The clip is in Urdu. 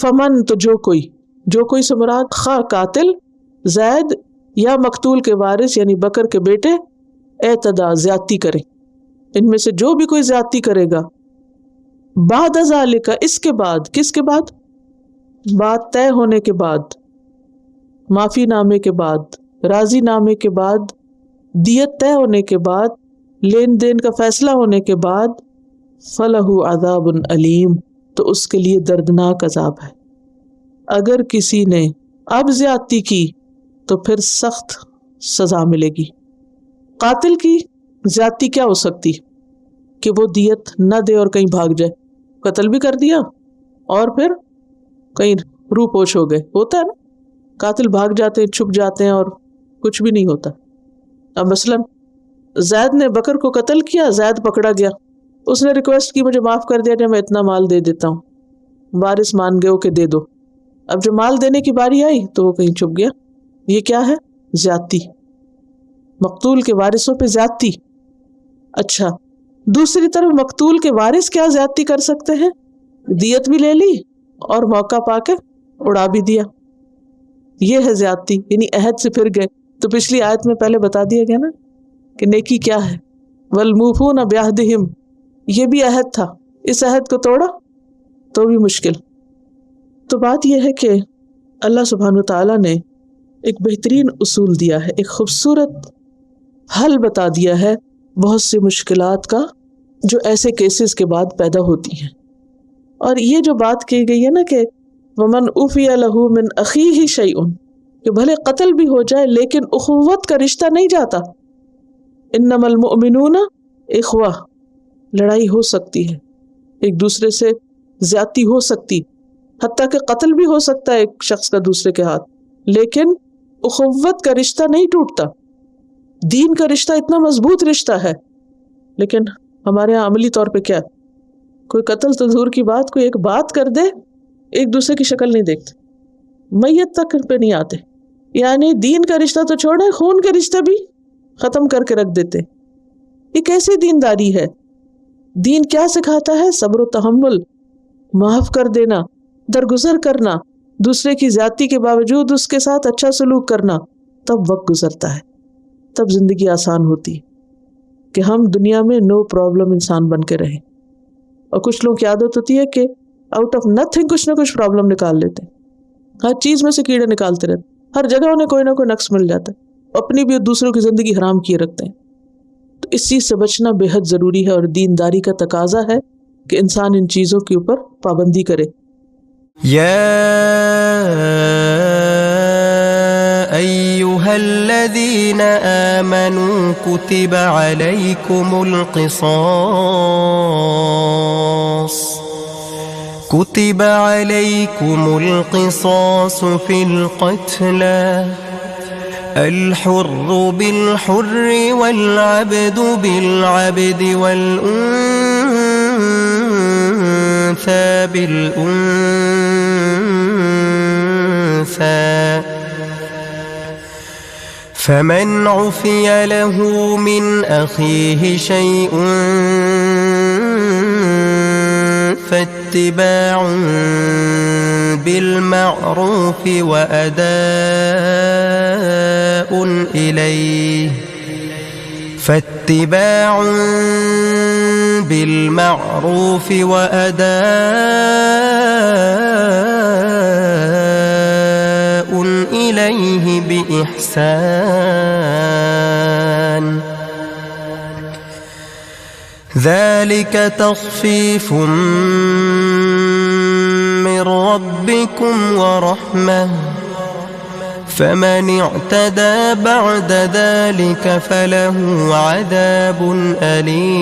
فمن تو جو کوئی سے مراد خواہ قاتل زید یا مقتول کے وارث یعنی بکر کے بیٹے اعتدا زیادتی کرے، ان میں سے جو بھی کوئی زیادتی کرے گا، بعد ذالک اس کے بعد، کس کے بعد؟ بات طے ہونے کے بعد، معافی نامے کے بعد، راضی نامے کے بعد، دیت طے ہونے کے بعد، لین دین کا فیصلہ ہونے کے بعد، فَلَهُ عَذَابٌ علیم تو اس کے لیے دردناک عذاب ہے۔ اگر کسی نے اب زیادتی کی تو پھر سخت سزا ملے گی۔ قاتل کی زیادتی کیا ہو سکتی؟ کہ وہ دیت نہ دے اور کہیں بھاگ جائے، قتل بھی کر دیا اور پھر کہیں روح پوش ہو گئے، ہوتا ہے نا، قاتل بھاگ جاتے ہیں، چھپ جاتے ہیں اور کچھ بھی نہیں ہوتا۔ اب مثلا زید نے بکر کو قتل کیا، زید پکڑا گیا، اس نے ریکویسٹ کی مجھے معاف کر دیا کہ میں اتنا مال دے دیتا ہوں، وارث مان گئے کہ دے دو، اب جب مال دینے کی باری آئی تو وہ کہیں چھپ گیا، یہ کیا ہے؟ زیادتی، مقتول کے وارثوں پہ زیادتی۔ اچھا، دوسری طرف مقتول کے وارث کیا زیادتی کر سکتے ہیں؟ دیت بھی لے لی اور موقع پا کے اڑا بھی دیا، یہ ہے زیادتی، یعنی عہد سے پھر گئے۔ تو پچھلی آیت میں پہلے بتا دیا گیا نا کہ نیکی کیا ہے، والموفون بعہدہم، یہ بھی عہد تھا، اس عہد کو توڑا تو بھی مشکل۔ تو بات یہ ہے کہ اللہ سبحانہ وتعالیٰ نے ایک بہترین اصول دیا ہے، ایک خوبصورت حل بتا دیا ہے بہت سی مشکلات کا جو ایسے کیسز کے بعد پیدا ہوتی ہیں۔ اور یہ جو بات کی گئی ہے نا کہ وَمَنْ عُفِيَ لَهُ مِنْ أَخِيهِ شَيْءٌ، کہ بھلے قتل بھی ہو جائے لیکن اخوت کا رشتہ نہیں جاتا۔ إِنَّمَا الْمُؤْمِنُونَ إِخْوَةٌ، لڑائی ہو سکتی ہے، ایک دوسرے سے زیادتی ہو سکتی، حتیٰ کہ قتل بھی ہو سکتا ہے ایک شخص کا دوسرے کے ہاتھ، لیکن اخوت کا رشتہ نہیں ٹوٹتا۔ دین کا رشتہ اتنا مضبوط رشتہ ہے، لیکن ہمارے یہاں عملی طور پہ کیا، کوئی قتل تو دور کی بات، کوئی ایک بات کر دے ایک دوسرے کی شکل نہیں دیکھتے، میت تک پہ نہیں آتے، یعنی دین کا رشتہ تو چھوڑے، خون کے رشتہ بھی ختم کر کے رکھ دیتے۔ یہ کیسی دینداری ہے؟ دین کیا سکھاتا ہے؟ صبر و تحمل، معاف کر دینا، درگزر کرنا، دوسرے کی زیادتی کے باوجود اس کے ساتھ اچھا سلوک کرنا، تب وقت گزرتا ہے، تب زندگی آسان ہوتی ہے کہ ہم دنیا میں نو پرابلم انسان بن کے رہیں۔ اور کچھ لوگوں کی عادت ہوتی ہے کہ آؤٹ آف نتھنگ کچھ نہ کچھ پرابلم نکال لیتے ہیں، ہر چیز میں سے کیڑے نکالتے رہتے، ہر جگہ انہیں کوئی نہ کوئی نقص مل جاتا ہے، اپنی بھی دوسروں کی زندگی حرام کیے رکھتے ہیں۔ تو اس چیز سے بچنا بے حد ضروری ہے، اور دینداری کا تقاضا ہے کہ انسان ان چیزوں کے اوپر پابندی کرے۔ أيها الذين آمنوا كتب عليكم القصاص في القتلى، الحر بالحر والعبد بالعبد والأنثى بالأنثى، فمن عفي له من أخيه شيء فاتباع بالمعروف وأداء إليه بإحسان، ذلك تخفيف من ربكم ورحمة، فمن اعتدى بعد ذلك فله عذاب أليم۔